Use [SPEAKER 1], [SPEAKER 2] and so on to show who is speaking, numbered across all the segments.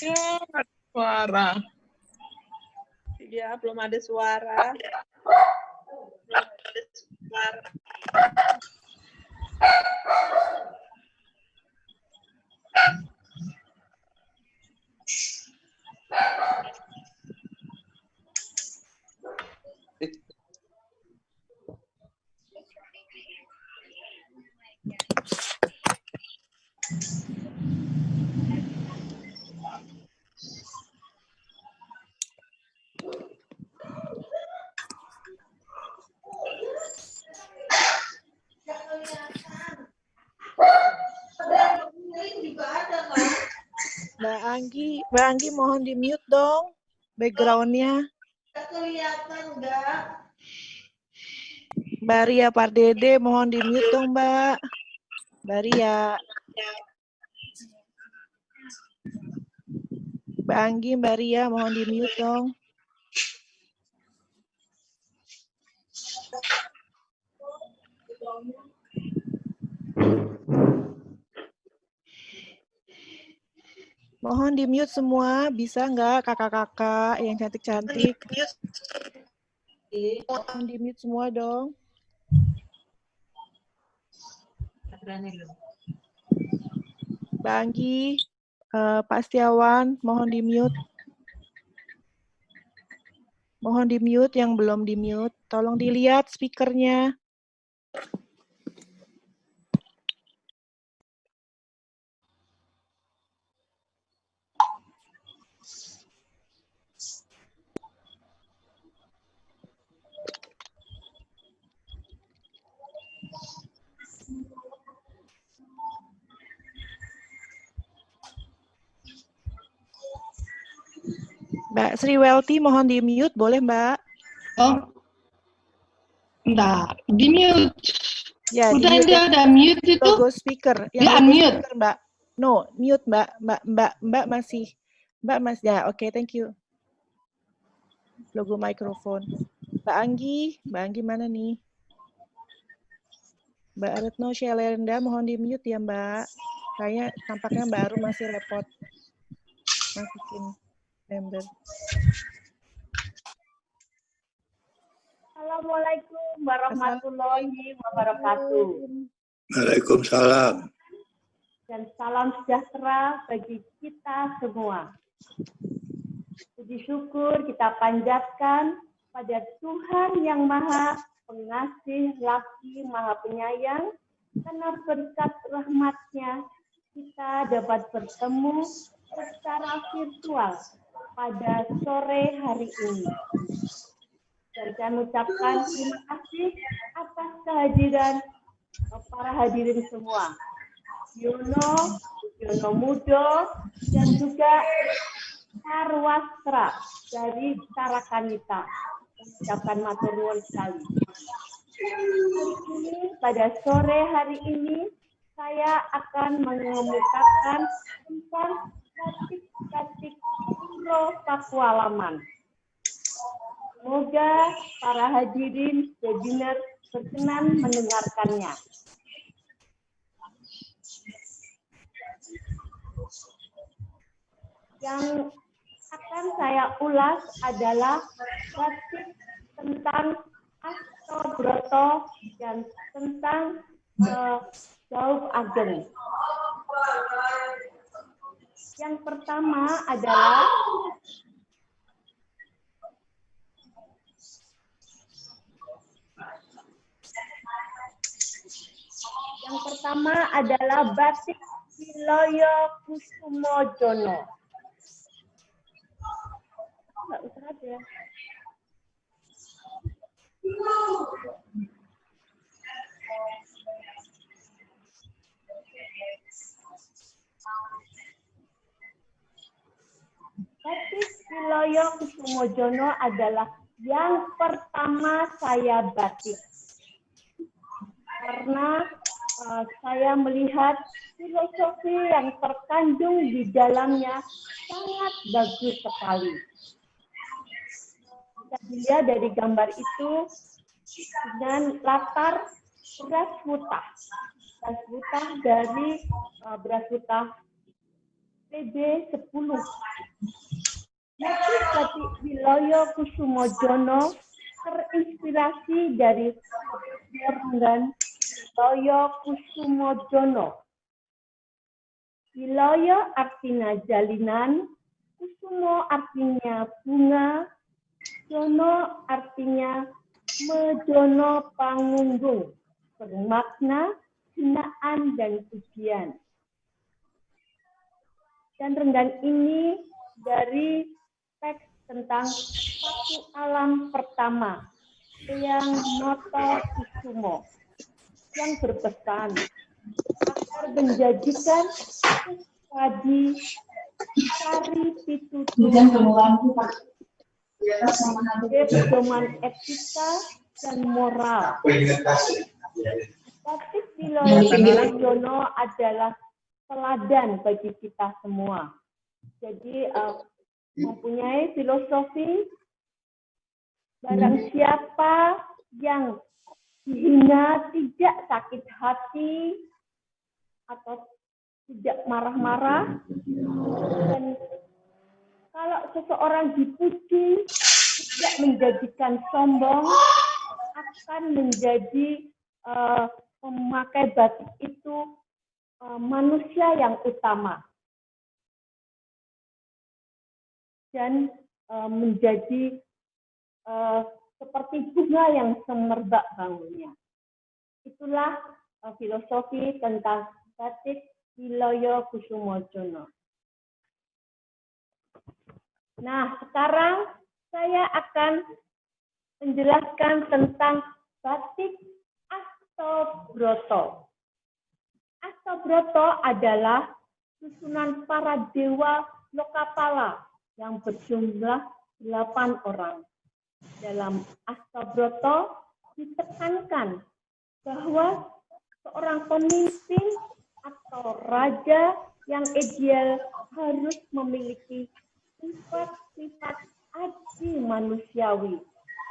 [SPEAKER 1] Ya, ada suara.
[SPEAKER 2] Ya, belum ada suara.
[SPEAKER 3] Mbak Anggi mohon di mute dong background-nya.
[SPEAKER 2] Kelihatan enggak?
[SPEAKER 3] Mbak Ria Pardede mohon di mute dong Mbak. Mbak Ria. Mbak Anggi, Mbak Ria mohon di mute dong. Mohon di mute semua, bisa nggak kakak-kakak yang cantik-cantik? Mohon di mute semua dong. Mbak Anggi, Pak Setiawan, mohon di mute. Mohon di mute yang belum di mute. Tolong dilihat speakernya. Mbak Sri Welty mohon di mute, boleh Mbak?
[SPEAKER 4] Oh, enggak, di mute.
[SPEAKER 3] Ya,
[SPEAKER 4] udah
[SPEAKER 3] di mute.
[SPEAKER 4] ada mute itu.
[SPEAKER 3] Logo speaker. Yang
[SPEAKER 4] Dia
[SPEAKER 3] logo
[SPEAKER 4] unmute.
[SPEAKER 3] speaker, Mbak. No, mute Mbak masih. Mbak masih. Ya, oke, thank you. Logo mikrofon. Mbak Anggi mana nih? Mbak Retno Shelenda mohon di mute ya Mbak. Kayaknya tampaknya baru masih repot masukin member.
[SPEAKER 2] Assalamualaikum warahmatullahi wabarakatuh.
[SPEAKER 5] Waalaikumsalam.
[SPEAKER 2] Dan salam sejahtera bagi kita semua. Puji syukur kita panjatkan pada Tuhan yang Maha Pengasih, Laki, Maha Penyayang, karena berkat rahmat-Nya kita dapat bertemu secara virtual pada sore hari ini. Dan saya mengucapkan terima kasih atas kehadiran para hadirin semua. Yono Mudo, dan juga Sarwastra dari Tarakanita. Mengucapkan matur nuwun sekali. Pada sore hari ini, saya akan mengemukakan tentang batik-batik Puro Pakualaman. Semoga para hadirin webinar berkenan mendengarkannya. Yang akan saya ulas adalah batik tentang Astobroto dan tentang Daup Ageng. Yang pertama adalah batik Wiloyo Kusumojono. Enggak usah aja. Batik Wiloyo Kusumojono adalah yang pertama saya batik. Karena saya melihat filosofi yang terkandung di dalamnya sangat bagus sekali. Bisa dilihat dari gambar itu dengan latar beras wutah. Beras wutah dari beras wutah PB10. Motif batik Wiloyo Kusumojono terinspirasi dari Renggan Wiloyo Kusumojono. Wiloyo artinya jalinan, Kusumo artinya bunga, Jono artinya mejono pangunggung, bermakna hinaan dan pujian. Dan renggan ini dari teks tentang satu alam pertama, yang Noto Kusumo, yang berpesan agar menjadikan kaji Sari Pitutu pedoman etika dan moral. Batik Wiloyo Kusumojono adalah teladan bagi kita semua. Jadi mempunyai filosofi barang siapa yang dihina tidak sakit hati atau tidak marah-marah, dan kalau seseorang dipuji tidak menjadikan sombong, akan menjadi memakai batik itu manusia yang utama dan menjadi seperti bunga yang semerbak bangunnya. Itulah filosofi tentang batik Wiloyo Kusumojono. Nah, sekarang saya akan menjelaskan tentang batik Astobroto. Astobroto adalah susunan para dewa Lokapala yang berjumlah 8 orang. Dalam Astobroto ditekankan bahwa seorang pemimpin atau raja yang ideal harus memiliki sifat-sifat aji manusiawi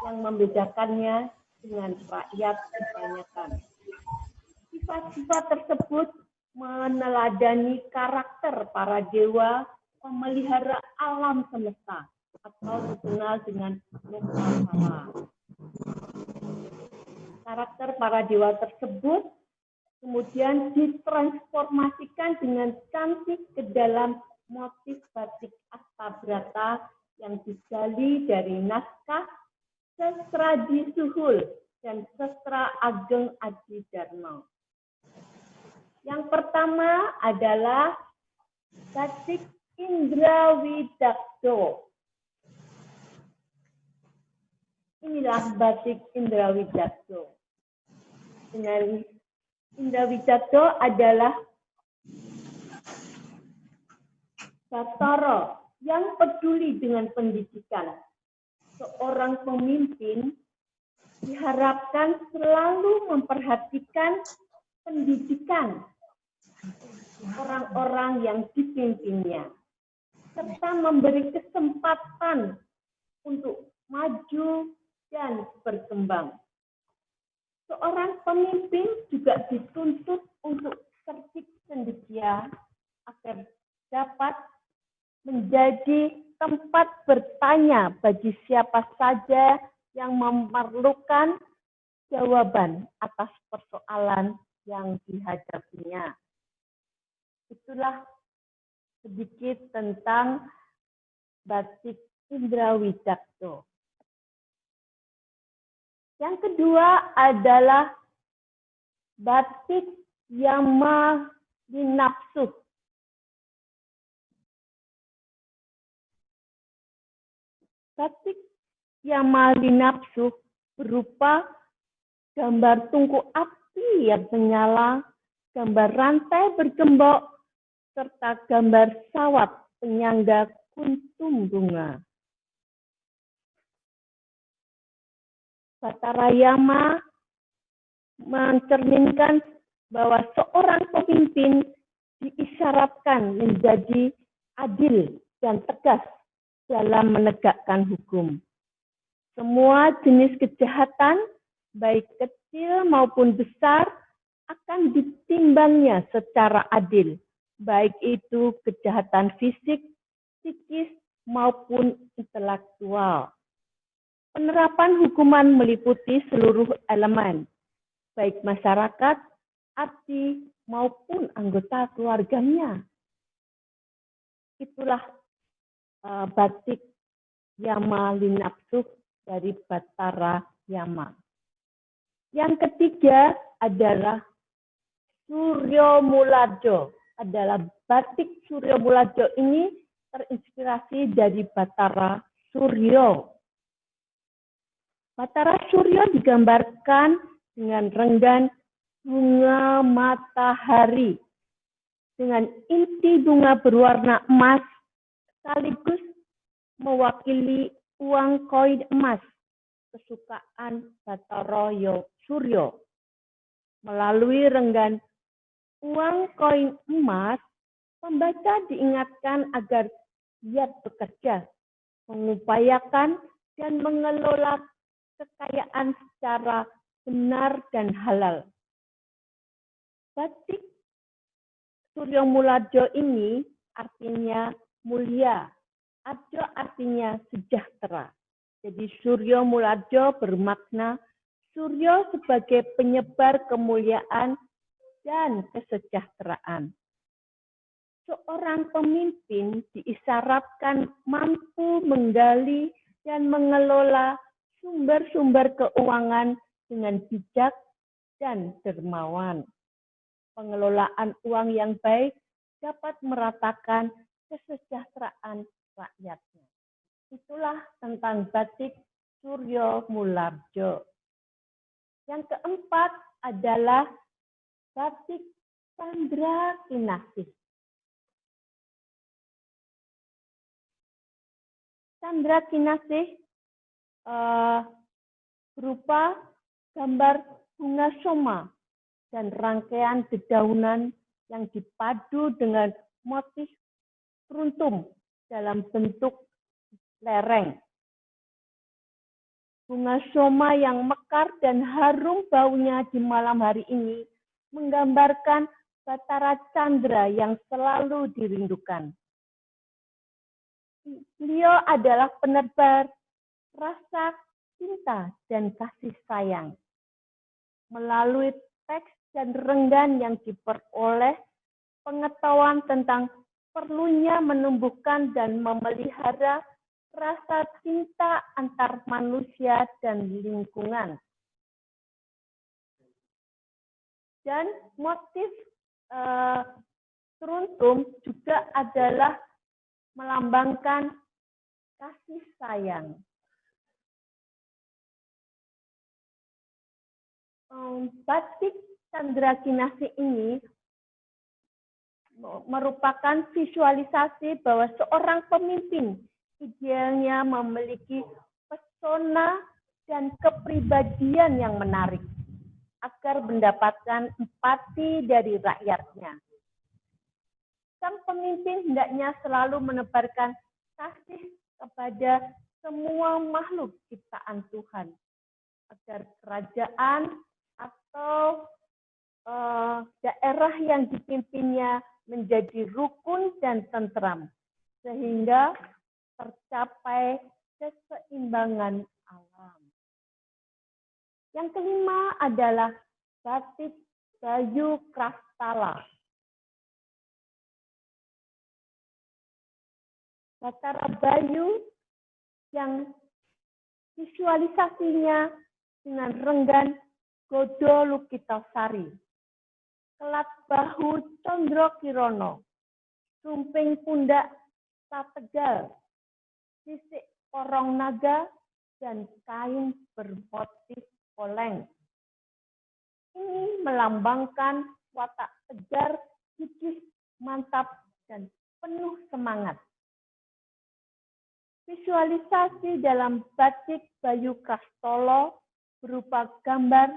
[SPEAKER 2] yang membedakannya dengan rakyat kebanyakan. Sifat-sifat tersebut meneladani karakter para dewa pemelihara alam semesta atau dikenal dengan Lokapala. Karakter para dewa tersebut kemudian ditransformasikan dengan cantik ke dalam motif batik Astabrata yang digali dari naskah Sastra Disuhul dan Sastra Ageng Adi Darmo. Yang pertama adalah batik Indrawidakdo. Inilah batik Indrawidakdo. Dengan Indrawidakdo adalah Bathara yang peduli dengan pendidikan. Seorang pemimpin diharapkan selalu memperhatikan pendidikan orang-orang yang dipimpinnya, serta memberi kesempatan untuk maju, dan berkembang. Seorang pemimpin juga dituntut untuk cerdik cendekia agar dapat menjadi tempat bertanya bagi siapa saja yang memerlukan jawaban atas persoalan yang dihadapinya. Itulah sedikit tentang batik Indra Widakdo. Yang kedua adalah batik Yama Dinapsuh. Batik Yama Dinapsuh berupa gambar tungku api yang menyala, gambar rantai bergembok, serta gambar sawat penyangga kuntum bunga. Batara Yama mencerminkan bahwa seorang pemimpin diisyaratkan menjadi adil dan tegas dalam menegakkan hukum. Semua jenis kejahatan, baik kecil maupun besar, akan ditimbangnya secara adil, baik itu kejahatan fisik, psikis, maupun intelektual. Penerapan hukuman meliputi seluruh elemen, baik masyarakat, abdi, maupun anggota keluarganya. Itulah batik Yama Dinapsuh dari Batara Yama. Yang ketiga adalah Suryo Muladjo. Adalah batik Suryo Muladjo ini terinspirasi dari Batara Suryo. Batara Suryo digambarkan dengan renggan bunga matahari dengan inti bunga berwarna emas sekaligus mewakili uang koin emas kesukaan Batara Suryo. Melalui renggan uang koin emas, pembaca diingatkan agar giat bekerja, mengupayakan dan mengelola kekayaan secara benar dan halal. Batik Suryo Muladjo ini artinya mulia, Adjo artinya sejahtera. Jadi Suryo Muladjo bermakna Suryo sebagai penyebar kemuliaan dan kesejahteraan. Seorang pemimpin diisyaratkan mampu menggali dan mengelola sumber-sumber keuangan dengan bijak dan dermawan. Pengelolaan uang yang baik dapat meratakan kesejahteraan rakyatnya. Itulah tentang batik Suryo Muladjo. Yang keempat adalah batik Chandra Kinasih. Chandra Kinasih berupa gambar bunga soma dan rangkaian dedaunan yang dipadu dengan motif runtum dalam bentuk lereng. Bunga soma yang mekar dan harum baunya di malam hari ini menggambarkan Batara Chandra yang selalu dirindukan. Beliau adalah penebar rasa cinta dan kasih sayang. Melalui teks dan renggan yang diperoleh, pengetahuan tentang perlunya menumbuhkan dan memelihara rasa cinta antar manusia dan lingkungan. Dan motif teruntum juga adalah melambangkan kasih sayang. Batik Chandra Kinasih ini merupakan visualisasi bahwa seorang pemimpin idealnya memiliki pesona dan kepribadian yang menarik agar mendapatkan empati dari rakyatnya. Sang pemimpin hendaknya selalu menebarkan kasih kepada semua makhluk ciptaan Tuhan, agar kerajaan atau daerah yang dipimpinnya menjadi rukun dan tentram, sehingga tercapai keseimbangan alam. Yang kelima adalah batik kayu krastala. Batara Bayu yang visualisasinya dengan renggan Godo Lukitasari, kelat bahu Condro Kirono, sumping pundak Sategal, sisik porong naga, dan kain bermotif poleng. Ini melambangkan watak tegar, gigih, mantap, dan penuh semangat. Visualisasi dalam batik Bayu Kastolo berupa gambar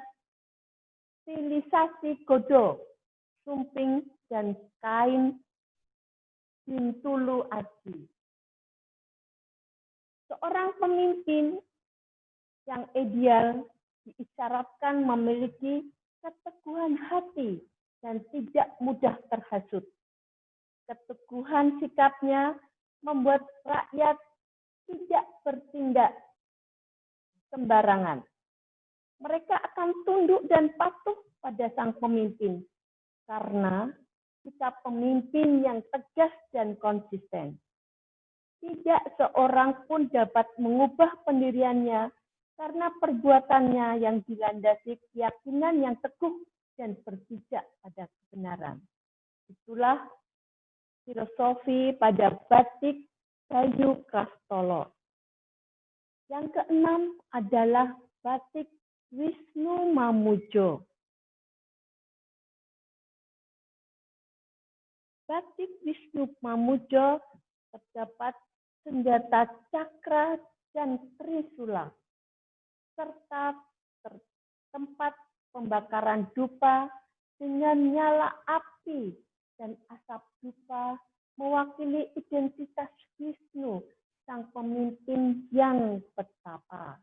[SPEAKER 2] stilisasi godo, sumping, dan kain bintulu aji. Seorang pemimpin yang ideal diisyaratkan memiliki keteguhan hati dan tidak mudah terhasut. Keteguhan sikapnya membuat rakyat tidak bertindak sembarangan. Mereka akan tunduk dan patuh pada sang pemimpin karena sikap pemimpin yang tegas dan konsisten. Tidak seorang pun dapat mengubah pendiriannya karena perbuatannya yang dilandasi keyakinan yang teguh dan berpijak pada kebenaran. Itulah filosofi pada batik Bayu Kastolo. Yang keenam adalah batik Wisnu Mamuju. Batik Wisnu Mamuju terdapat senjata cakra dan trisula, serta tempat pembakaran dupa dengan nyala api dan asap dupa mewakili identitas Wisnu, sang pemimpin yang betapa.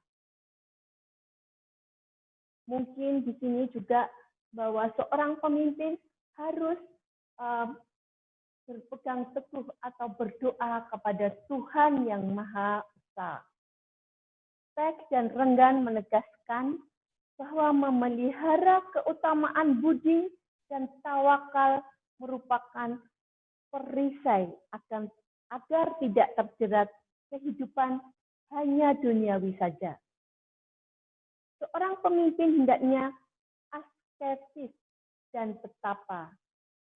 [SPEAKER 2] Mungkin di sini juga bahwa seorang pemimpin harus berpegang teguh atau berdoa kepada Tuhan yang Maha Esa. Teks dan renggan menegaskan bahwa memelihara keutamaan budi dan tawakal merupakan perisai agar tidak terjerat kehidupan hanya duniawi saja. Seorang pemimpin hendaknya asketis dan betapa.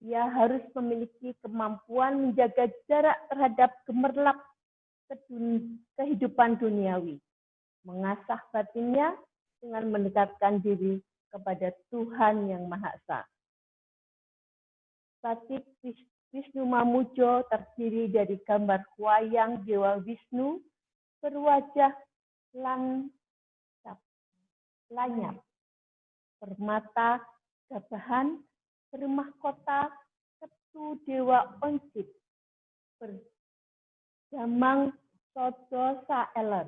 [SPEAKER 2] Ia harus memiliki kemampuan menjaga jarak terhadap gemerlap kehidupan duniawi, mengasah batinnya dengan mendekatkan diri kepada Tuhan yang Maha Esa. Batik Wisnu Mamuju terdiri dari gambar wayang Dewa Wisnu berwajah lanyap, bermata gabahan, bermahkota ketu Dewa Oncit, berdamang Sodo Saeler,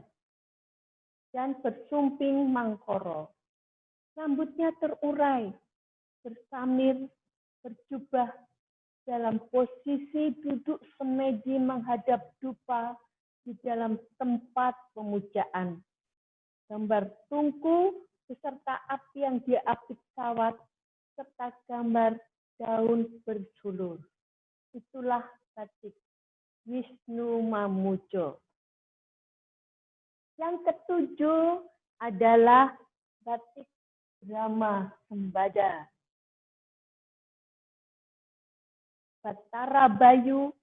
[SPEAKER 2] dan bersumping Mangkoro. Rambutnya terurai, bersamir, berjubah dalam posisi duduk semedi menghadap dupa di dalam tempat pemujaan. Gambar tungku beserta api yang diapit kawat serta gambar daun bersulur. Itulah batik Wisnu Mamuju. Yang ketujuh adalah batik Brahma Sembada. Batara Bayu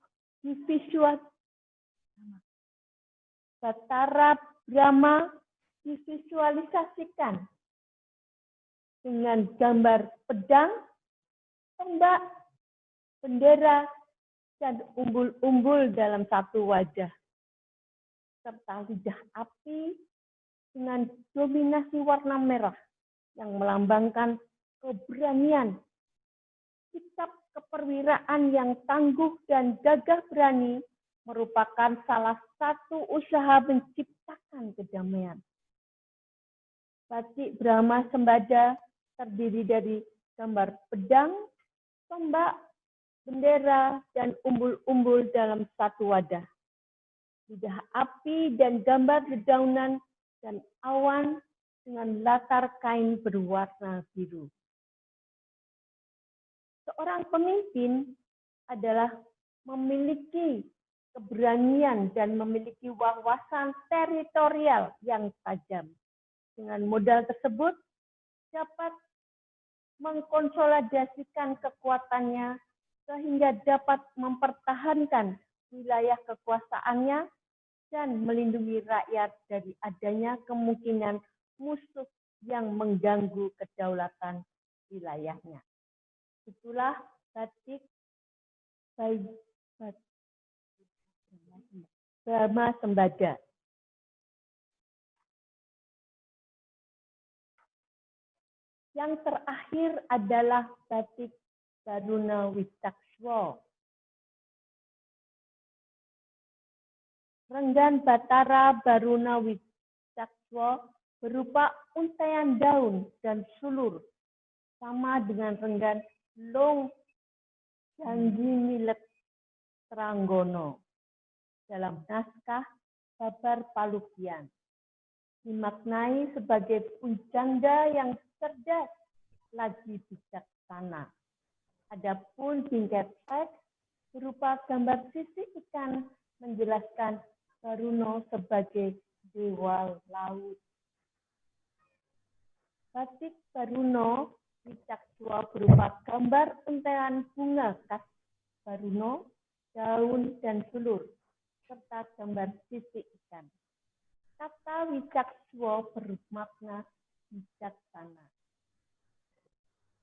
[SPEAKER 2] Batara Brahma divisualisasikan dengan gambar pedang, tombak, bendera, dan umbul-umbul dalam satu wajah, serta lidah api dengan dominasi warna merah yang melambangkan keberanian. Sikap keperwiraan yang tangguh dan gagah berani merupakan salah satu usaha menciptakan mewujudkan kedamaian. Batik Brahma Sembada terdiri dari gambar pedang, tombak, bendera, dan umbul-umbul dalam satu wadah. Lidah api dan gambar dedaunan dan awan dengan latar kain berwarna biru. Seorang pemimpin adalah memiliki keberanian dan memiliki wawasan teritorial yang tajam. Dengan modal tersebut, dapat mengkonsolidasikan kekuatannya sehingga dapat mempertahankan wilayah kekuasaannya dan melindungi rakyat dari adanya kemungkinan musuh yang mengganggu kedaulatan wilayahnya. Itulah batik Brahma Sembada. Yang terakhir adalah batik Baruna Wicaksono. Renggan Batara Baruna Wicaksono berupa untaian daun dan sulur, sama dengan renggan Long Janji Milet Tranggono dalam naskah Babar Palukian. Dimaknai sebagai pujangga yang cerdas lagi bijaksana. Adapun bingkai teks berupa gambar sisik ikan menjelaskan Baruno sebagai dewa laut. Batik Baruno Wicaksono berupa gambar untaian bunga khas Baruno, daun dan sulur, serta gambar sisik ikan. Kata Wicaksono bermakna bijaksana.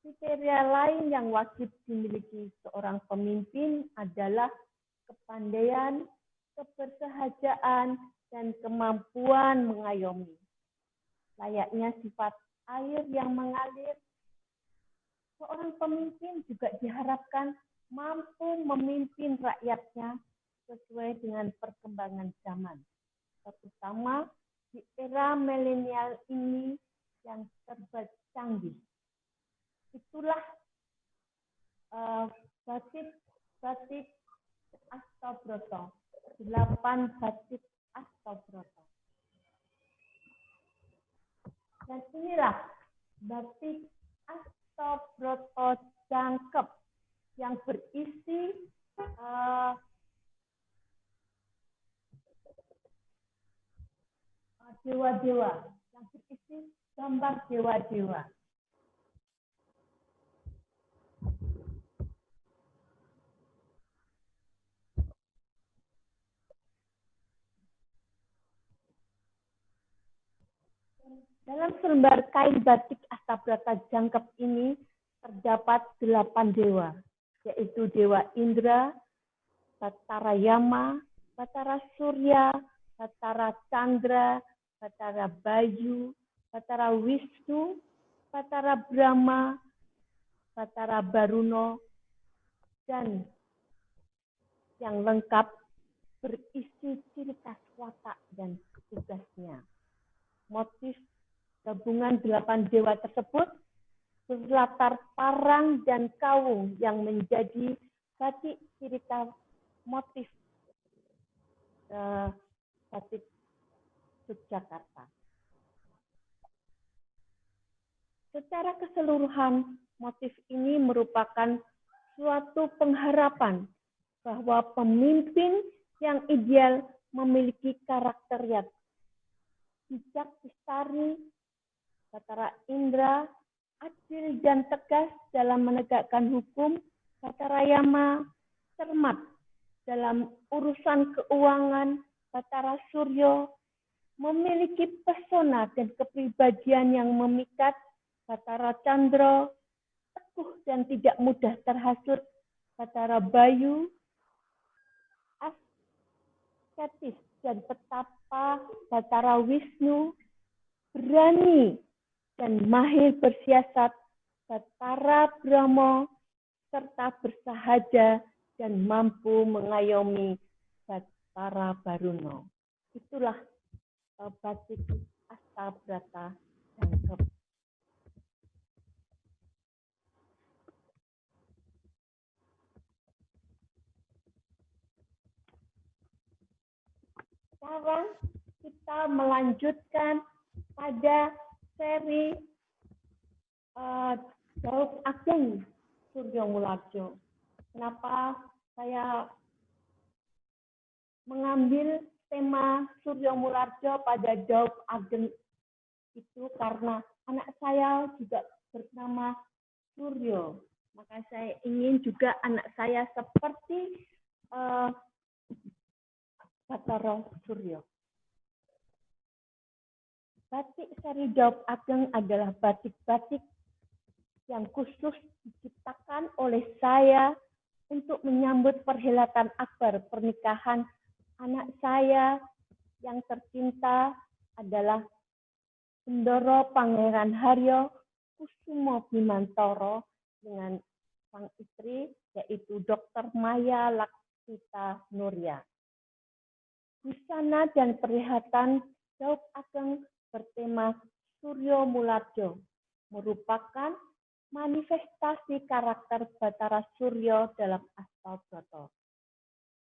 [SPEAKER 2] Kriteria lain yang wajib dimiliki seorang pemimpin adalah kepandaian, kebersahajaan, dan kemampuan mengayomi. Layaknya sifat air yang mengalir, seorang pemimpin juga diharapkan mampu memimpin rakyatnya sesuai dengan perkembangan zaman, terutama di era milenial ini yang serba canggih. Itulah batik Astobroto, 8 batik Astobroto. Dan inilah batik Astobroto Jangkep yang berisi dewa-dewa, yang berisi gambar dewa-dewa. Dalam selembar kain batik Astobroto Jangkep ini terdapat 8 dewa, yaitu Dewa Indra, Batara Yama, Batara Surya, Batara Chandra, Batara Bayu, Batara Wisnu, Batara Brahma, Batara Baruno, dan yang lengkap berisi ciri khas watak dan tugasnya. Motif gabungan 8 dewa tersebut berlatar parang dan kawung yang menjadi batik ciri khas motif batik Yogyakarta. Secara keseluruhan, motif ini merupakan suatu pengharapan bahwa pemimpin yang ideal memiliki karakter yang bijak lestari, Batara Indra, adil dan tegas dalam menegakkan hukum, Batara Yama, cermat dalam urusan keuangan, Batara Suryo, memiliki pesona dan kepribadian yang memikat, Batara Chandra, teguh dan tidak mudah terhasut, Batara Bayu, asketis dan petapa, Batara Wisnu, berani dan mahir bersiasat, Batara Brahma, serta bersahaja dan mampu mengayomi Batara Baruno. Itulah batik Astabrata dan Kep. Sekarang kita melanjutkan pada seri Daud Ageng Suryo Mulardjo. Kenapa saya mengambil tema Suryo Mulardjo pada Daud Ageng itu karena anak saya juga bernama Suryo. Maka saya ingin juga anak saya seperti Bathara Suryo. Batik seri Daud Ageng adalah batik-batik yang khusus diciptakan oleh saya untuk menyambut perhelatan akbar pernikahan anak saya yang tercinta adalah Bendoro Pangeran Haryo Kusumo Bimantoro dengan sang istri yaitu Dr. Maya Laksita Nuria. Busana dan perlihatan Daud Ageng bertema Suryo Mulardjo merupakan manifestasi karakter Bathara Suryo dalam Astabrata.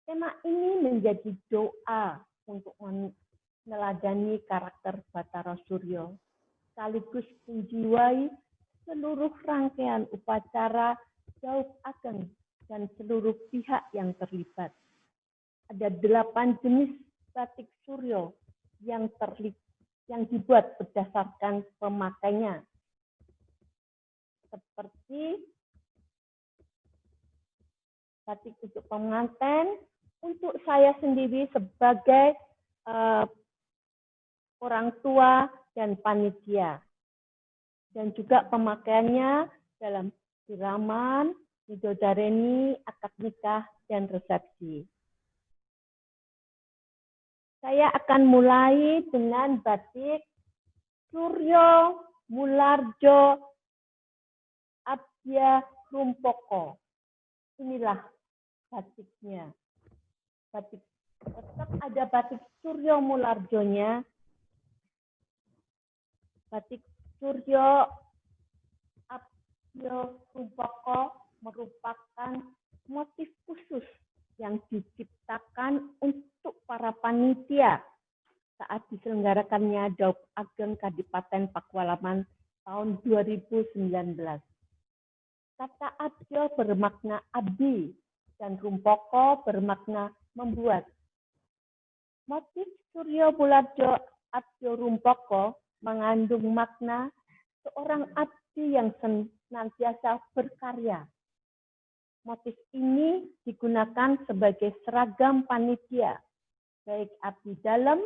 [SPEAKER 2] Tema ini menjadi doa untuk meneladani karakter Bathara Suryo, sekaligus menjiwai seluruh rangkaian upacara Daud Ageng dan seluruh pihak yang terlibat. Ada 8 jenis batik Suryo yang dibuat berdasarkan pemakainya, seperti batik untuk pengantin, untuk saya sendiri sebagai orang tua dan panitia, dan juga pemakaiannya dalam siraman, midodareni, akad nikah, dan resepsi. Saya akan mulai dengan batik Suryo Mulardjo Abya Rumpoko. Inilah batiknya. Batik tetap ada batik Suryo Mulardjonya. Batik Suryo Abya Rumpoko merupakan motif khusus yang diciptakan untuk para panitia saat diselenggarakannya Daud Ageng Kadipaten Pakualaman tahun 2019. Kata Abjo bermakna abdi dan Rumpoko bermakna membuat. Motif Suryo Mulardjo Abjo Rumpoko mengandung makna seorang abdi yang senantiasa berkarya. Motif ini digunakan sebagai seragam panitia, baik abdi dalam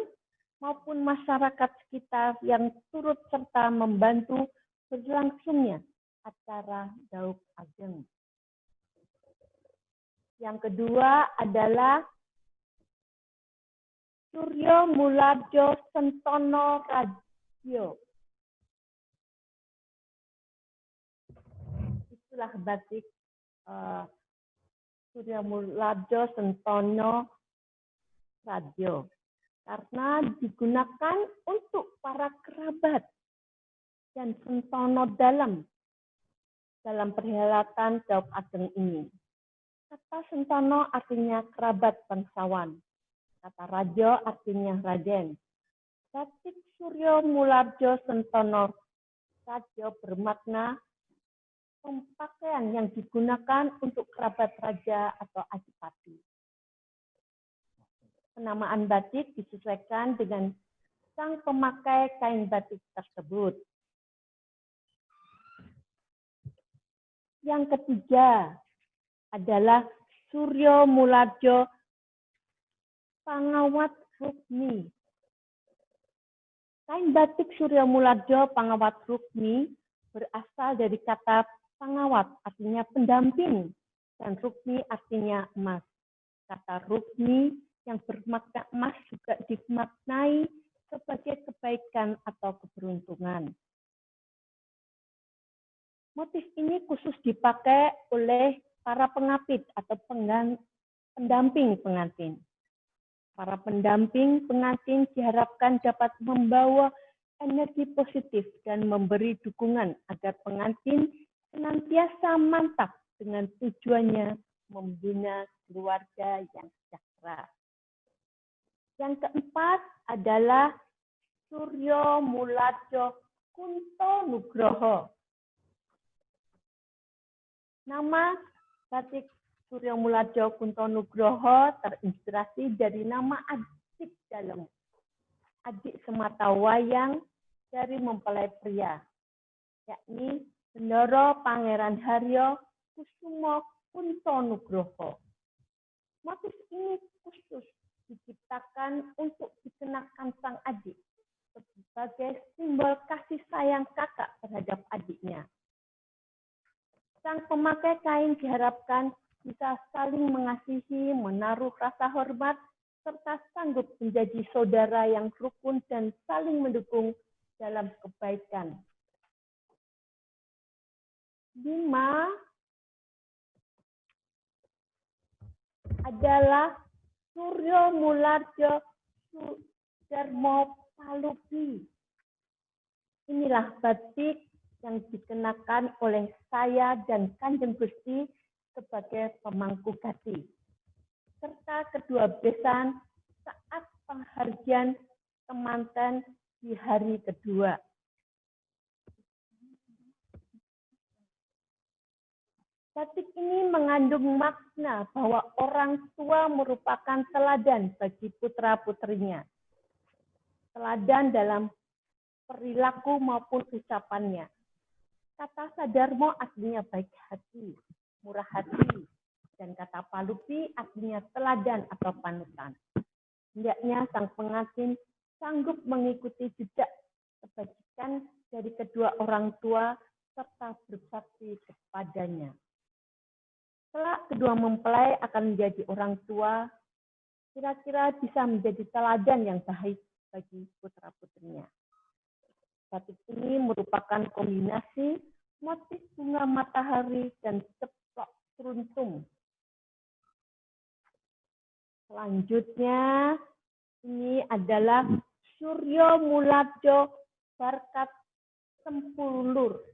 [SPEAKER 2] maupun masyarakat sekitar yang turut serta membantu berlangsungnya acara Daud Ageng. Yang kedua adalah Suryo Mulardjo Sentono Radio. Itulah batik Suryo Mulardjo Sentono Radio. Karena digunakan untuk para kerabat dan sentono dalam perhelatan Daud Ageng ini. Kata sentono artinya kerabat bangsawan. Kata rajo artinya raden. Batik Suryo Mulardjo Sentono Radio bermakna pakaian yang digunakan untuk kerabat raja atau adipati. Penamaan batik disesuaikan dengan sang pemakai kain batik tersebut. Yang ketiga adalah Suryo Mulardjo Pangawat Rukmi. Kain batik Suryo Mulardjo Pangawat Rukmi berasal dari kata pangawat, artinya pendamping, dan rukmi artinya emas. Kata rukmi yang bermakna emas juga dimaknai sebagai kebaikan atau keberuntungan. Motif ini khusus dipakai oleh para pengapit atau pendamping pengantin. Para pendamping pengantin diharapkan dapat membawa energi positif dan memberi dukungan agar pengantin senantiasa mantap dengan tujuannya membina keluarga yang sejahtera. Yang keempat adalah Suryo Muladjo Kunto Nugroho. Nama batik Suryo Muladjo Kunto Nugroho terinspirasi dari nama adik dalam adik semata wayang dari mempelai pria, yakni Bendoro Pangeran Haryo Kusumo Kunto Nugroho. Motif ini khusus diciptakan untuk dikenakan sang adik sebagai simbol kasih sayang kakak terhadap adiknya. Sang pemakai kain diharapkan bisa saling mengasihi, menaruh rasa hormat, serta sanggup menjadi saudara yang rukun dan saling mendukung dalam kebaikan. 5 adalah Suryo Mulardjo Sudarmo Palupi. Inilah batik yang dikenakan oleh saya dan Kanjeng Gusti sebagai pemangku gati, serta kedua besan saat penghargaan temanten di hari kedua. Batik ini mengandung makna bahwa orang tua merupakan teladan bagi putra-putrinya. Teladan dalam perilaku maupun ucapannya. Kata Sadarmo artinya baik hati, murah hati, dan kata Palupi artinya teladan atau panutan. Hendaknya sang pengantin sanggup mengikuti jejak kebajikan dari kedua orang tua serta berbakti kepadanya. Setelah kedua mempelai akan menjadi orang tua, kira-kira bisa menjadi teladan yang baik bagi putra-putrinya. Batik ini merupakan kombinasi motif bunga matahari dan ceplok seruntum. Selanjutnya, ini adalah Suryo Muladjo Barkat Sempulur.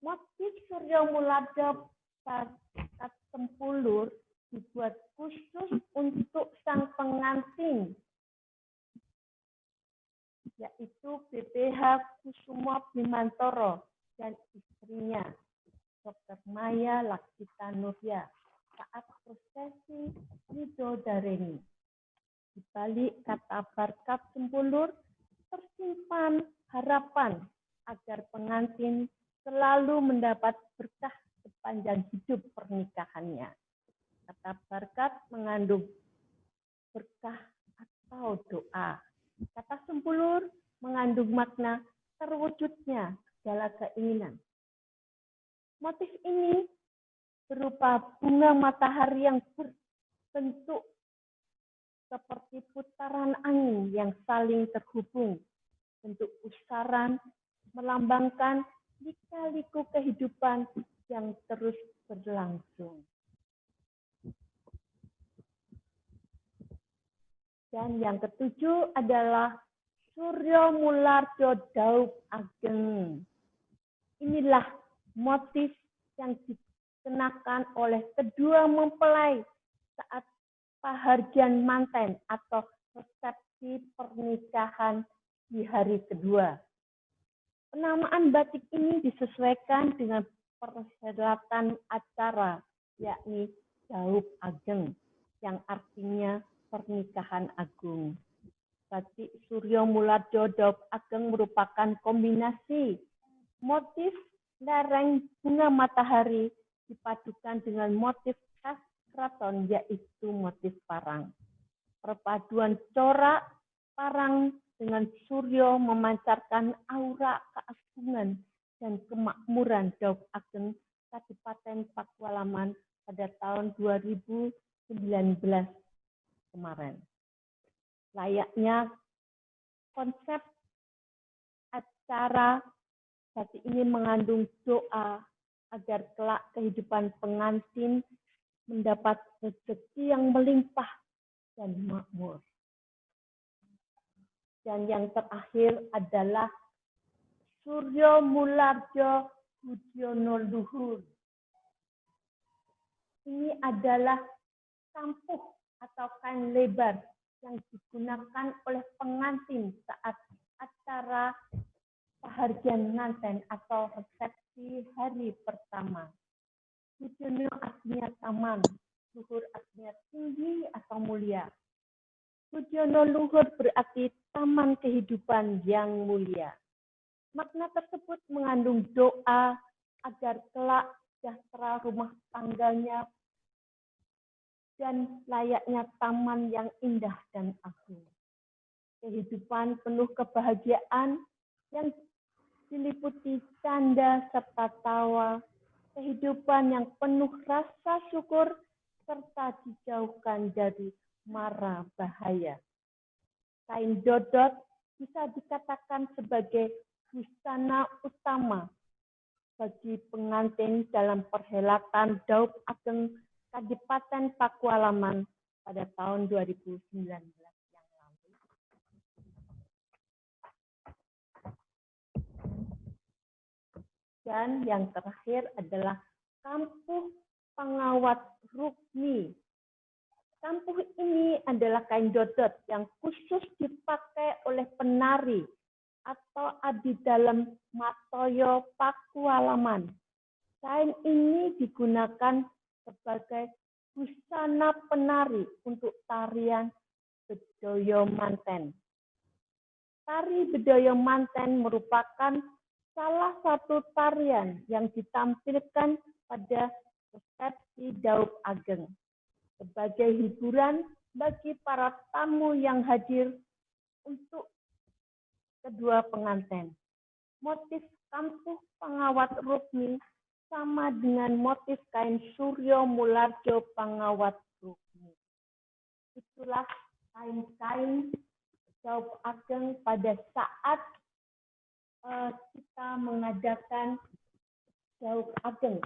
[SPEAKER 2] Motif Suryo Muladjo Barkat Sempulur dibuat khusus untuk sang pengantin, yaitu BPH Kusumo Bimantoro dan istrinya, Dr. Maya Laksita Nurya, saat prosesi Widodareni. Di balik kata Barkat Sempulur tersimpan harapan agar pengantin selalu mendapat berkah sepanjang hidup pernikahannya. Kata Barkat mengandung berkah atau doa. Kata Sempulur mengandung makna terwujudnya segala keinginan. Motif ini berupa bunga matahari yang berbentuk seperti putaran angin yang saling terhubung. Bentuk pusaran melambangkan lika-liku kehidupan yang terus berlangsung. Dan yang ketujuh adalah Suryo Mulardjo Daup Ageng. Inilah motif yang dikenakan oleh kedua mempelai saat pahargyan manten atau resepsi pernikahan di hari kedua. Penamaan batik ini disesuaikan dengan perhelatan acara, yakni Daup Ageng, yang artinya pernikahan agung. Batik Suryo Mulardjo Daup Ageng merupakan kombinasi motif lereng bunga matahari dipadukan dengan motif khas keraton, yaitu motif parang. Perpaduan corak parang dengan suryo memancarkan aura keagungan dan kemakmuran Daup Ageng Kadipaten Pakualaman pada tahun 2019 kemarin. Layaknya konsep acara batik ini mengandung doa, agar kelak kehidupan pengantin mendapat rezeki yang melimpah dan makmur. Dan yang terakhir adalah Suryo Mularjo Budiono Luhur. Ini adalah kampuh atau kain lebar yang digunakan oleh pengantin saat acara pahargyan nganten atau resepsi hari pertama. Budiono artinya taman, luhur artinya tinggi atau mulia. Budiono Luhur berarti taman kehidupan yang mulia. Makna tersebut mengandung doa agar kelak sejahtera rumah tangganya dan layaknya taman yang indah dan agung. Kehidupan penuh kebahagiaan yang diliputi canda serta tawa, kehidupan yang penuh rasa syukur serta dijauhkan dari mara bahaya. Kain dodot bisa dikatakan sebagai busana utama bagi pengantin dalam perhelatan Daup Ageng Kadipaten Pakualaman pada tahun 2019 yang lalu. Dan yang terakhir adalah kampuh pengawat rukmi. Kampuh ini adalah kain dodot yang khusus dipakai oleh penari atau abdi dalam Matoyo Pakualaman. Kain ini digunakan sebagai busana penari untuk tarian Bedoyo Manten. Tari Bedoyo Manten merupakan salah satu tarian yang ditampilkan pada resepsi Daup Ageng sebagai hiburan bagi para tamu yang hadir untuk kedua pengantin. Motif kampuh pengawat rukmi sama dengan motif kain Suryo Mularjo pengawat rukmi. Itulah kain-kain Daup Ageng pada saat kita mengadakan Daup Ageng.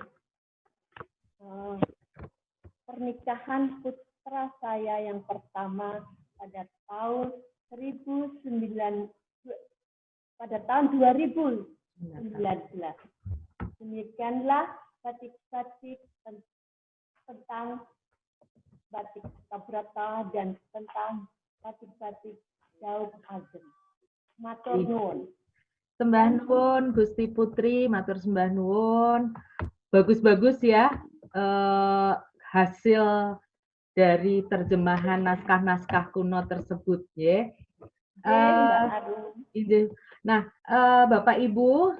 [SPEAKER 2] Pernikahan putra saya yang pertama pada tahun 2019. Demikianlah batik-batik tentang batik Kabrata dan tentang batik-batik Daup Ageng. Matur nuwun.
[SPEAKER 1] Sembah nuwun Gusti Putri, matur sembah nuwun. Bagus-bagus ya hasil dari terjemahan naskah-naskah kuno tersebut ya. Nah, Bapak Ibu,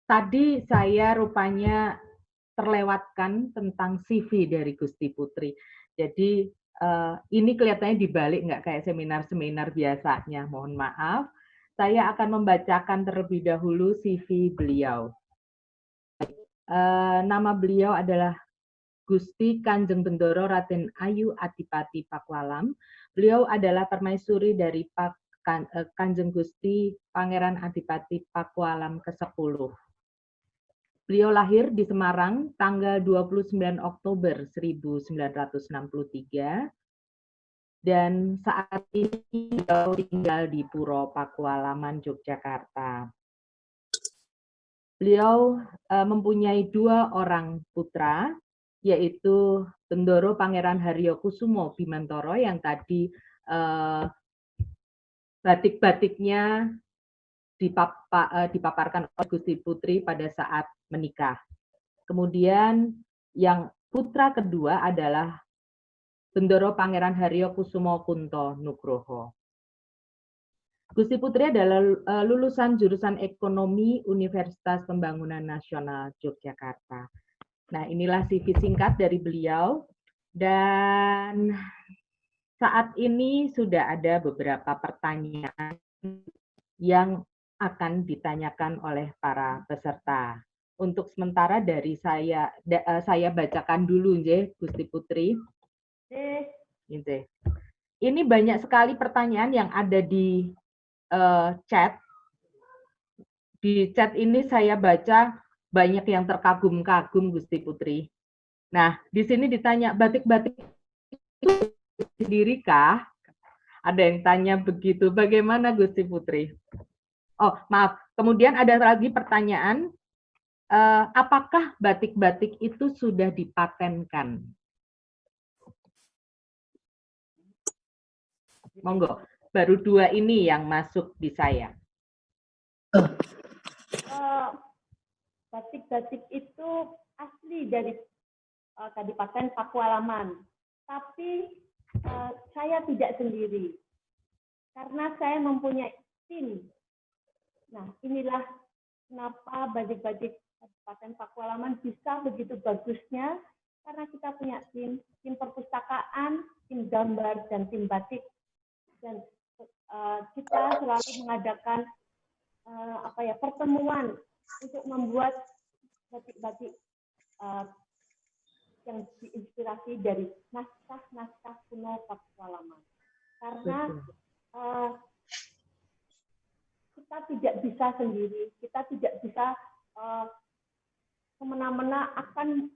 [SPEAKER 1] tadi saya rupanya terlewatkan tentang CV dari Gusti Putri. Jadi ini kelihatannya dibalik nggak kayak seminar-seminar biasanya. Mohon maaf. Saya akan membacakan terlebih dahulu CV beliau. Nama beliau adalah Gusti Kanjeng Bendoro Raden Ayu Adipati Pakualam. Beliau adalah permaisuri dari Kanjeng Gusti Pangeran Adipati Pakualam ke-10. Beliau lahir di Semarang tanggal 29 Oktober 1963. Dan saat ini beliau tinggal di Puro Pakualaman, Yogyakarta. Beliau mempunyai 2 orang putra, yaitu Bendoro Pangeran Haryo Kusumo Bimantoro yang tadi batik-batiknya dipaparkan oleh Gusti Putri pada saat menikah. Kemudian yang putra kedua adalah Bendoro Pangeran Haryo Kusumo Kunto Nugroho. Gusti Putri adalah lulusan jurusan Ekonomi Universitas Pembangunan Nasional Yogyakarta. Nah, inilah CV singkat dari beliau. Dan saat ini sudah ada beberapa pertanyaan yang akan ditanyakan oleh para peserta. Untuk sementara dari saya bacakan dulu, Gusti Putri. Ini banyak sekali pertanyaan yang ada di chat. Di chat ini saya baca banyak yang terkagum-kagum Gusti Putri. Nah, di sini ditanya batik-batik itu sendiri kah? Ada yang tanya begitu. Bagaimana Gusti Putri? Oh, maaf. Kemudian ada lagi pertanyaan, apakah batik-batik itu sudah dipatenkan? Monggo, baru 2 ini yang masuk di saya.
[SPEAKER 2] Batik-batik itu asli dari Kadipaten Pakualaman, tapi saya tidak sendiri karena saya mempunyai tim. Nah, inilah kenapa batik-batik Kabupaten Pakualaman bisa begitu bagusnya, karena kita punya tim perpustakaan, tim gambar, dan tim batik. Dan kita selalu mengadakan pertemuan untuk membuat batik-batik yang diinspirasi dari naskah-naskah kuno Pakualaman. Karena kita tidak bisa sendiri, kita tidak bisa semena-mena akan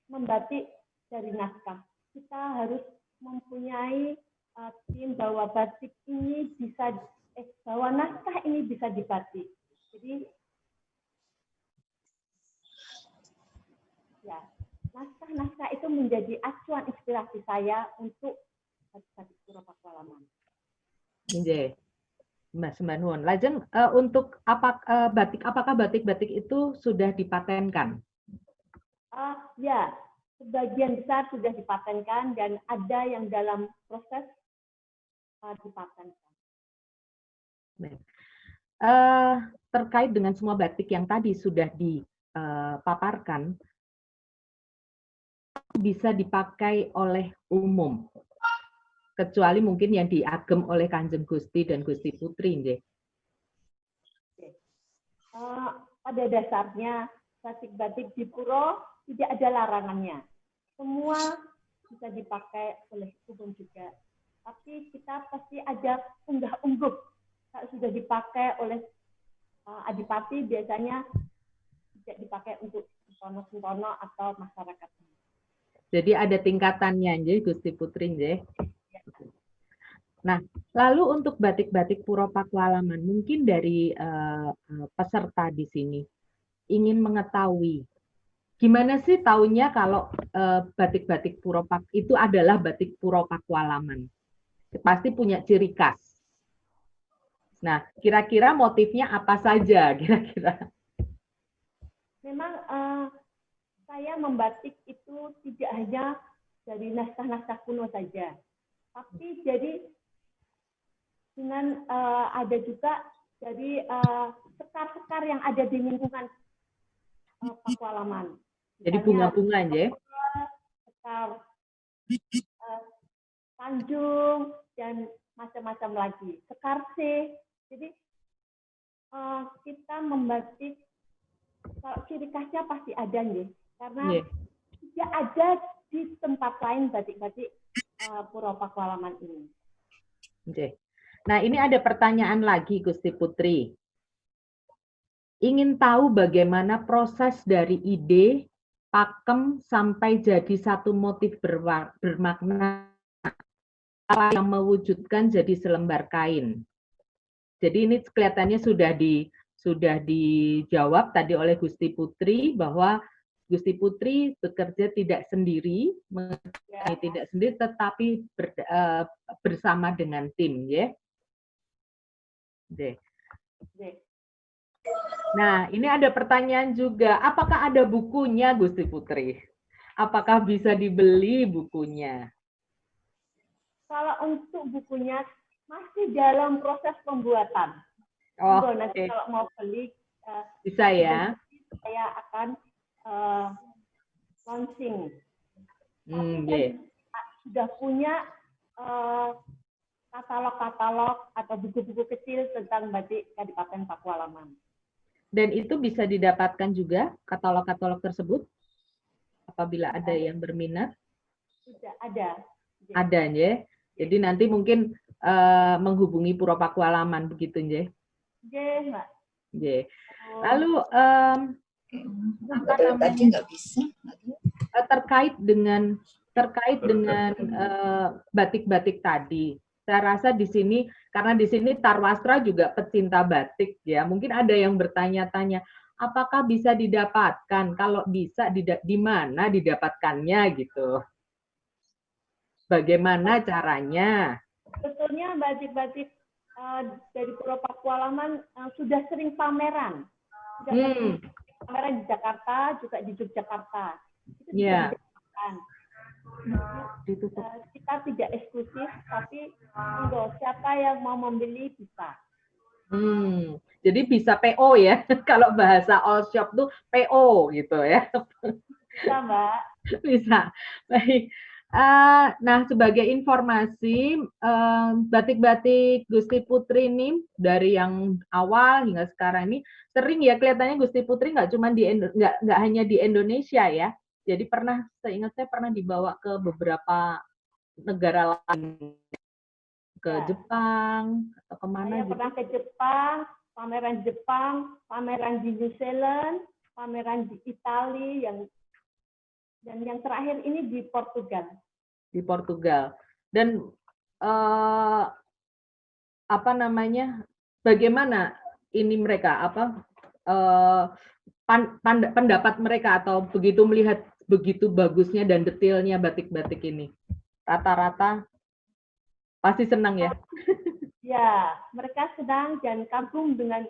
[SPEAKER 2] membatik dari naskah. Kita harus mempunyai tim bahwa batik ini bisa, bahwa naskah ini bisa dibatik. Jadi, ya, naskah-naskah itu menjadi acuan inspirasi saya untuk batik Pura Pakualaman.
[SPEAKER 1] Nggih. Mas Nuwun. Lajeng untuk apakah batik-batik itu sudah dipatenkan?
[SPEAKER 2] Ya, sebagian besar sudah dipatenkan dan ada yang dalam proses dipatenkan.
[SPEAKER 1] Terkait dengan semua batik yang tadi sudah dipaparkan, bisa dipakai oleh umum, kecuali mungkin yang diagem oleh Kanjeng Gusti dan Gusti Putri, nggih.
[SPEAKER 2] Pada dasarnya batik-batik di puro tidak ada larangannya. Semua bisa dipakai oleh umum juga. Tapi kita pasti ada unggah-ungguh. Kalau sudah dipakai oleh adipati, biasanya tidak dipakai untuk sentono-sentono atau masyarakat.
[SPEAKER 1] Jadi ada tingkatannya, nggih, Gusti Putri, nggih. Nah, lalu untuk batik-batik Pura Pakualaman, mungkin dari peserta di sini ingin mengetahui gimana sih taunya kalau batik-batik Pura Pak itu adalah batik Pura Pakualaman. Pasti punya ciri khas. Nah, kira-kira motifnya apa saja kira-kira?
[SPEAKER 2] Memang saya membatik itu tidak hanya dari naskah-naskah kuno saja, tapi jadi dengan ada juga dari sekar-sekar yang ada di lingkungan Pakualaman.
[SPEAKER 1] Jadi bunga-bunga ya?
[SPEAKER 2] Sekar Tanjung dan macam-macam lagi. Sekar C. Jadi kita membatik, kalau ciri khasnya pasti ada nih, karena tidak ada di tempat lain batik-batik Pura Pakualaman ini.
[SPEAKER 1] Okay. Nah, ini ada pertanyaan lagi, Gusti Putri. Ingin tahu bagaimana proses dari ide, pakem, sampai jadi satu motif bermakna yang mewujudkan jadi selembar kain. Jadi ini kelihatannya sudah dijawab tadi oleh Gusti Putri, bahwa Gusti Putri bekerja tidak sendiri, tidak sendiri, tetapi bersama dengan tim, ya. Nah, ini ada pertanyaan juga. Apakah ada bukunya, Gusti Putri? Apakah bisa dibeli bukunya?
[SPEAKER 2] Kalau untuk bukunya masih dalam proses pembuatan.
[SPEAKER 1] Oh,
[SPEAKER 2] nanti kalau mau beli,
[SPEAKER 1] bisa ya.
[SPEAKER 2] Saya akan launching. Sudah punya katalog-katalog atau buku-buku kecil tentang batik Kadipaten Pakualaman.
[SPEAKER 1] Dan itu bisa didapatkan juga katalog-katalog tersebut apabila ada yang berminat?
[SPEAKER 2] Sudah ada.
[SPEAKER 1] Ada ya. Jadi nanti mungkin menghubungi Pura Pakualaman begitu ya.
[SPEAKER 2] Iya, Mbak.
[SPEAKER 1] Yeah. Lalu apa
[SPEAKER 6] Dari
[SPEAKER 1] namanya,
[SPEAKER 6] tadi nggak bisa.
[SPEAKER 1] terkait dengan batik-batik tadi. Saya rasa di sini, karena di sini Tarwastra juga pecinta batik ya, mungkin ada yang bertanya-tanya, apakah bisa didapatkan? Kalau bisa, di mana didapatkannya gitu? Bagaimana caranya?
[SPEAKER 2] Sebetulnya batik-batik dari Puro Pakualaman sudah sering pameran. Sudah sering pameran di Jakarta, juga di Yogyakarta. Itu bisa didapatkan. Kita tidak eksklusif, tapi siapa yang mau membeli bisa.
[SPEAKER 1] Jadi bisa PO ya, kalau bahasa all shop tuh PO gitu ya.
[SPEAKER 2] Bisa, Mbak.
[SPEAKER 1] Bisa. Baik. Nah, sebagai informasi, batik-batik Gusti Putri ini dari yang awal hingga sekarang ini sering ya kelihatannya Gusti Putri nggak cuma nggak hanya di Indonesia ya. Jadi seingat saya pernah dibawa ke beberapa negara lain, ke Jepang atau kemana?
[SPEAKER 2] Saya pernah ke Jepang, pameran di New Zealand, pameran di Italia, dan yang terakhir ini di Portugal. Di Portugal.
[SPEAKER 1] Dan apa namanya? Bagaimana ini mereka pendapat mereka atau begitu melihat begitu bagusnya dan detailnya batik-batik ini? Rata-rata pasti senang ya?
[SPEAKER 2] Ya, mereka senang dan kagum dengan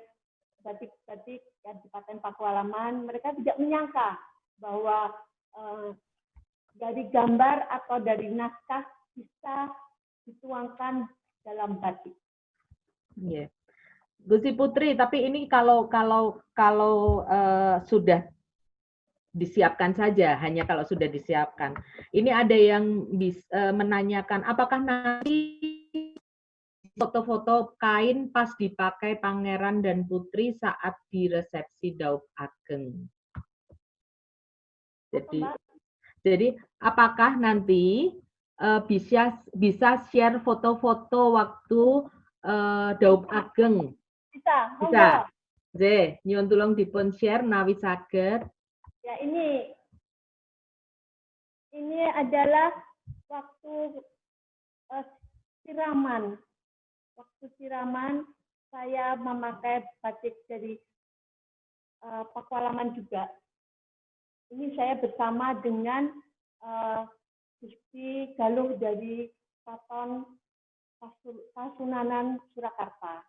[SPEAKER 2] batik-batik yang di Paten Pakualaman. Mereka tidak menyangka bahwa dari gambar atau dari naskah bisa dituangkan dalam batik.
[SPEAKER 1] Yeah. Gusti Putri, tapi ini kalau sudah disiapkan saja, hanya kalau sudah disiapkan. Ini ada yang menanyakan, apakah nanti foto-foto kain pas dipakai Pangeran dan Putri saat di resepsi Daup Ageng? Jadi apakah nanti bisa share foto-foto waktu Daup Ageng? Bisa. Zeh, nyuwun tulung dipun share nawi saged.
[SPEAKER 2] Ya, ini adalah waktu siraman. Waktu siraman saya memakai batik dari Pakualaman juga. Ini saya bersama dengan Gusti Galuh dari Keraton Kasunanan Surakarta.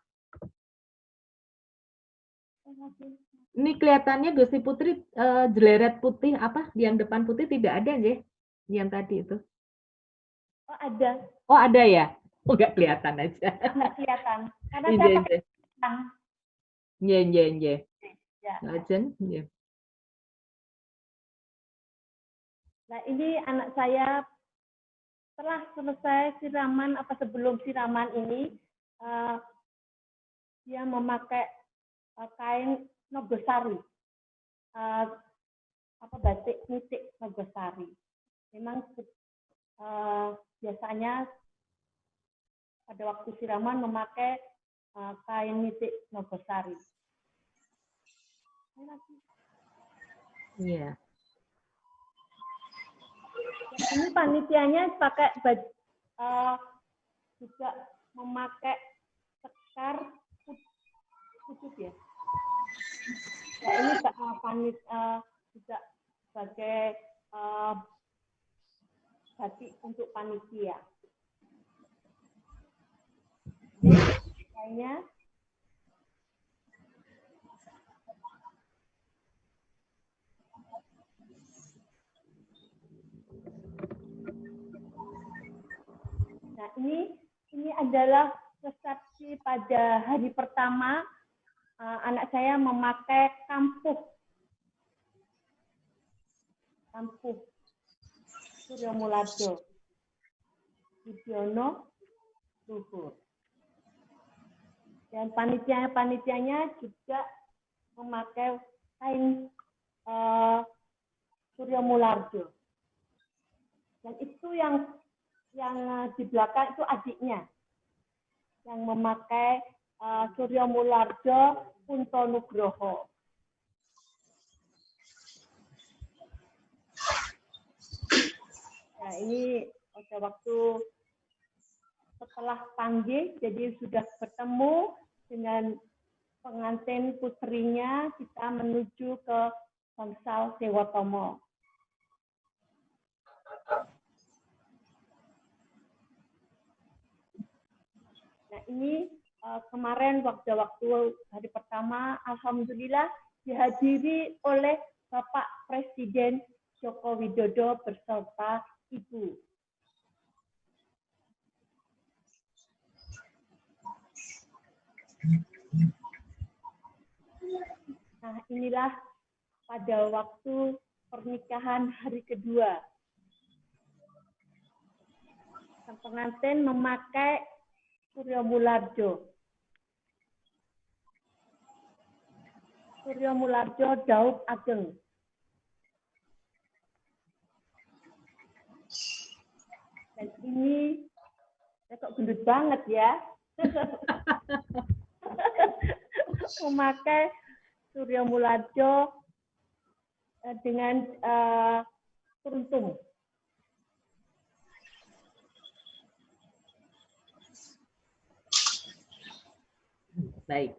[SPEAKER 1] Ini kelihatannya Gusti Putri jeleret putih apa yang depan putih tidak ada ya? Yang tadi itu.
[SPEAKER 2] Oh, ada.
[SPEAKER 1] Oh, ada ya? Oh, nggak kelihatan aja.
[SPEAKER 2] Nggak kelihatan. Karena saya pakai tang.
[SPEAKER 1] Iya.
[SPEAKER 2] Ya.
[SPEAKER 1] Ya.
[SPEAKER 2] Nah, ini anak saya setelah selesai siraman apa sebelum siraman ini dia memakai kain Nogosari, batik nitik Nogosari. Memang biasanya pada waktu siraman memakai kain nitik Nogosari.
[SPEAKER 1] Iya.
[SPEAKER 2] Ini panitianya pakai juga memakai sekar khusus ya. Ya, ini juga sebagai batik untuk panitia. Kayaknya nah, ini adalah resepsi pada hari pertama anak saya memakai kampuh Suryo Mularjo Budiono Luhur. Dan panitianya juga memakai kain Suryo Mularjo. Dan itu yang di belakang itu adiknya yang memakai Suryo Mularjo Punto Nugroho. Nah, ini pada waktu setelah panggil, jadi sudah bertemu dengan pengantin putrinya, kita menuju ke Bangsal Dewotomo. Nah, ini kemarin waktu hari pertama, alhamdulillah dihadiri oleh Bapak Presiden Joko Widodo beserta Ibu. Nah, inilah pada waktu pernikahan hari kedua. Sang pengantin memakai Surya Mularjo. Surya Mularjo Daud Ageng. Dan ini kok gendut banget ya. Memakai Surya Mularjo dengan keruntung.
[SPEAKER 1] Baik.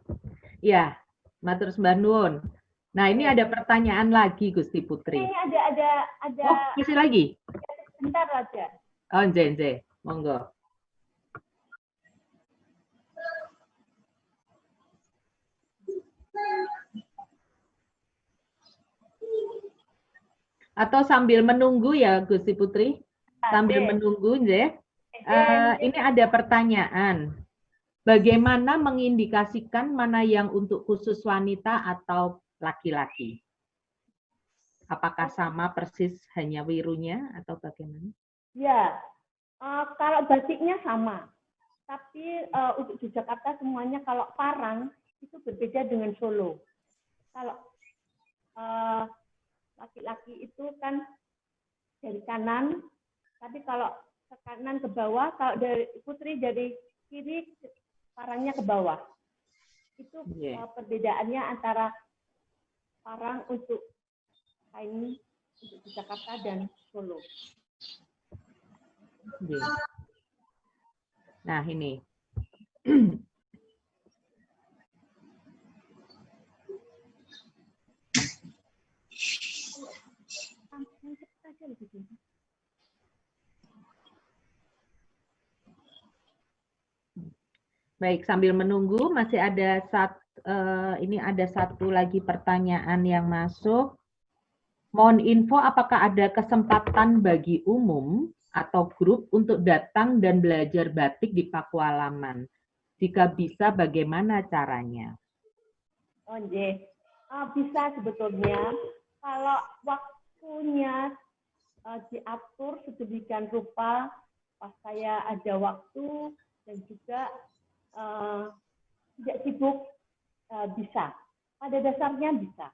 [SPEAKER 1] Ya, matur sembah nuwun. Nah, ini ada pertanyaan lagi Gusti Putri.
[SPEAKER 2] Ini ada
[SPEAKER 1] Oh, masih lagi?
[SPEAKER 2] bentar aja.
[SPEAKER 1] Oh, nje. Monggo. Atau sambil menunggu ya Gusti Putri? Sambil menunggu, nje. Ini ada pertanyaan. Bagaimana mengindikasikan mana yang untuk khusus wanita atau laki-laki? Apakah sama persis hanya wirunya atau bagaimana?
[SPEAKER 2] Ya, kalau batiknya sama. Tapi untuk di Jakarta semuanya kalau parang itu berbeda dengan Solo. Kalau laki-laki itu kan dari kanan, tapi kalau ke kanan ke bawah, kalau dari putri dari kiri parangnya ke bawah. Itu perbedaannya antara parang untuk kain untuk di Jakarta dan Solo.
[SPEAKER 1] Nah, ini. Baik, sambil menunggu masih ada ini ada satu lagi pertanyaan yang masuk. Mohon info apakah ada kesempatan bagi umum atau grup untuk datang dan belajar batik di Pakualaman? Jika bisa, bagaimana caranya?
[SPEAKER 2] Oh, bisa sebetulnya. Kalau waktunya diatur sedemikian rupa, pas saya ada waktu dan juga tidak sibuk, bisa. Pada dasarnya bisa.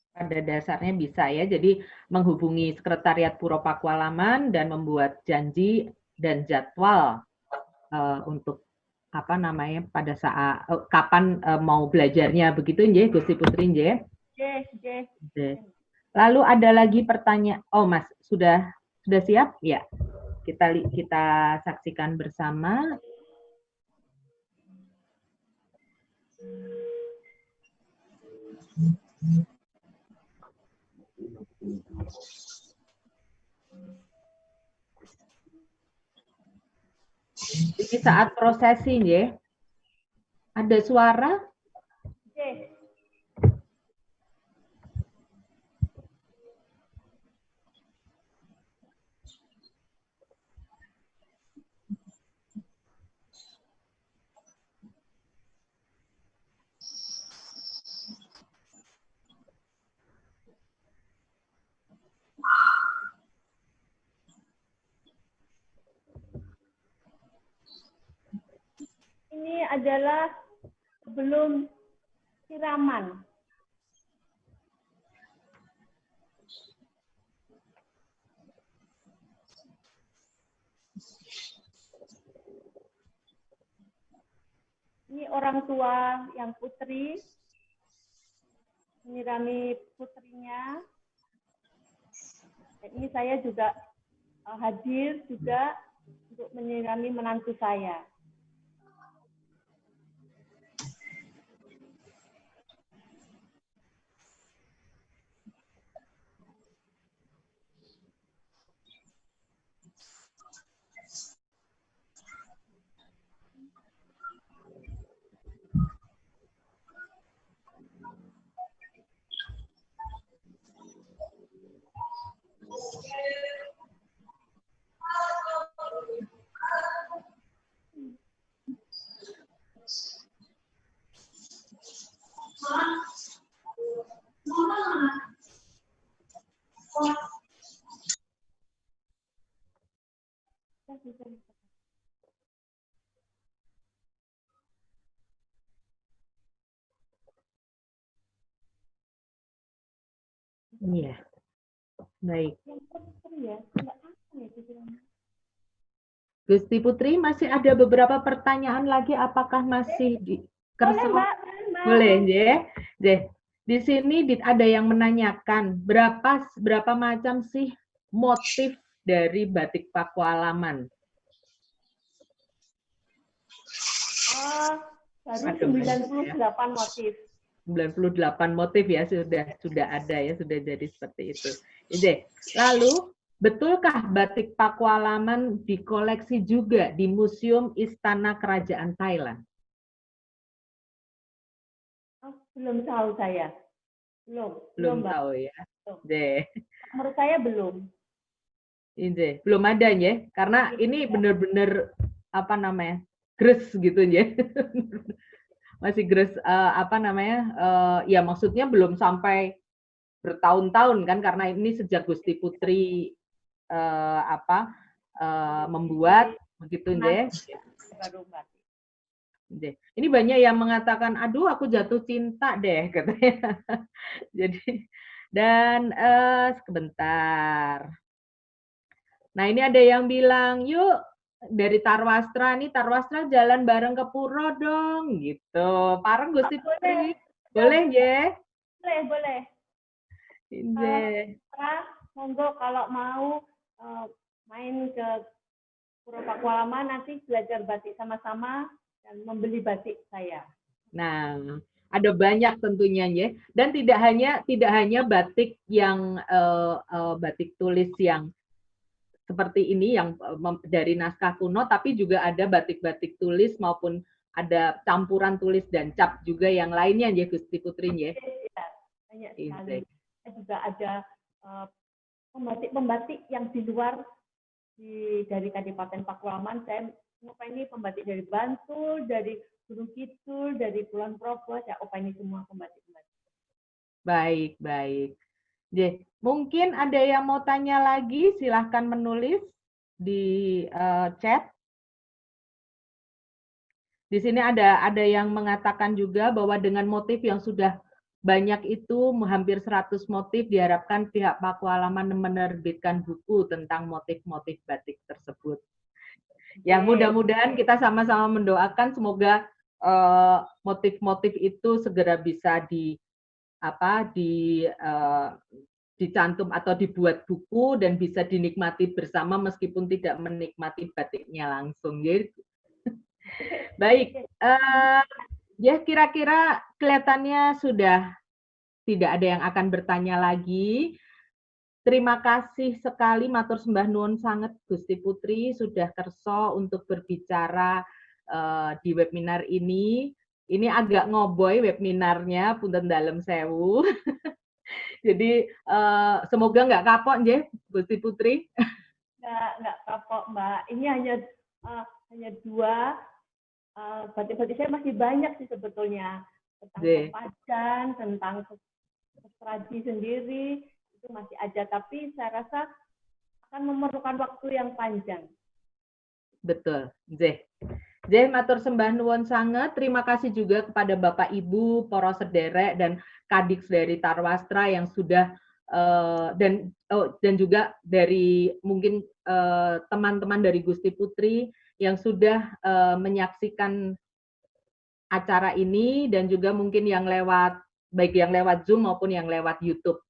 [SPEAKER 1] Pada dasarnya bisa ya, jadi menghubungi Sekretariat Puro Pakualaman dan membuat janji dan jadwal untuk apa namanya pada saat kapan mau belajarnya begitu nggih Gusti Putri nggih. Lalu ada lagi pertanyaan. Oh Mas, sudah siap? Ya. Kita saksikan bersama. Ini saat prosesi ya. Ada suara?
[SPEAKER 2] Ini adalah sebelum siraman. Ini orang tua yang putri, menyirami putrinya. Dan ini saya juga hadir juga untuk menyirami menantu saya.
[SPEAKER 1] Iya, baik. Gusti Putri, masih ada beberapa pertanyaan lagi. Apakah masih di
[SPEAKER 2] Boleh, Mbak. Boleh, Mbak.
[SPEAKER 1] Boleh, Je. Di sini ada yang menanyakan berapa macam sih motif dari batik Pakualaman?
[SPEAKER 2] Baru 98 motif.
[SPEAKER 1] 98 motif ya, sudah ada ya, sudah jadi seperti itu. Je, lalu betulkah batik Pakualaman dikoleksi juga di Museum Istana Kerajaan Thailand?
[SPEAKER 2] Belum tahu saya.
[SPEAKER 1] Belum tahu ya. Je.
[SPEAKER 2] Menurut saya belum.
[SPEAKER 1] Ini belum ada ya, karena ini benar-benar apa namanya, gres gitu ya. Masih gres ya maksudnya belum sampai bertahun-tahun kan, karena ini sejak Gusti Putri membuat begitu ya. Ini banyak yang mengatakan, aduh aku jatuh cinta deh katanya. Jadi dan sebentar. Nah ini ada yang bilang, yuk dari Tarwastra nih, Tarwastra jalan bareng ke Puro dong, gitu. Pareng Gusti Putri, boleh ya?
[SPEAKER 2] Boleh. Monggo kalau mau main ke Puro Pakualaman nanti belajar batik sama-sama dan membeli batik saya.
[SPEAKER 1] Nah, ada banyak tentunya ya, dan tidak hanya batik yang batik tulis yang seperti ini yang dari naskah kuno, tapi juga ada batik-batik tulis maupun ada campuran tulis dan cap juga yang lainnya ya Gusti Putri ya.
[SPEAKER 2] Iya, banyak sekali. Juga ada pembatik yang di luar dari Kadipaten Pakualaman. Saya ini pembatik dari Bantul, dari Gunung Kidul, dari Kulon Progo, saya ini semua pembatik-pembatik.
[SPEAKER 1] Baik. Mungkin ada yang mau tanya lagi, silahkan menulis di chat. Di sini ada yang mengatakan juga bahwa dengan motif yang sudah banyak itu, hampir 100 motif, diharapkan pihak Pakualaman menerbitkan buku tentang motif-motif batik tersebut. Ya, mudah-mudahan kita sama-sama mendoakan semoga motif-motif itu segera bisa dicantum atau dibuat buku dan bisa dinikmati bersama meskipun tidak menikmati batiknya langsung. Baik, ya kira-kira kelihatannya sudah tidak ada yang akan bertanya lagi. Terima kasih sekali, matur sembah nuwun sanget Gusti Putri sudah kerso untuk berbicara di webinar ini. Ini agak ngoboy webinarnya, punten dalem sewu. Jadi semoga nggak kapok nggih, Gusti Putri.
[SPEAKER 2] Nggak kapok, Mbak. Ini hanya dua. Batik-batik saya masih banyak sih sebetulnya, tentang Pajan, tentang Sepraji sendiri itu masih ada, tapi saya rasa akan memerlukan waktu yang panjang.
[SPEAKER 1] Betul, matur sembah nuwun sanget. Terima kasih juga kepada Bapak Ibu, para sederek dan Kadiks dari Tarwastra yang sudah dan juga dari mungkin teman-teman dari Gusti Putri yang sudah menyaksikan acara ini, dan juga mungkin yang baik yang lewat Zoom maupun yang lewat YouTube.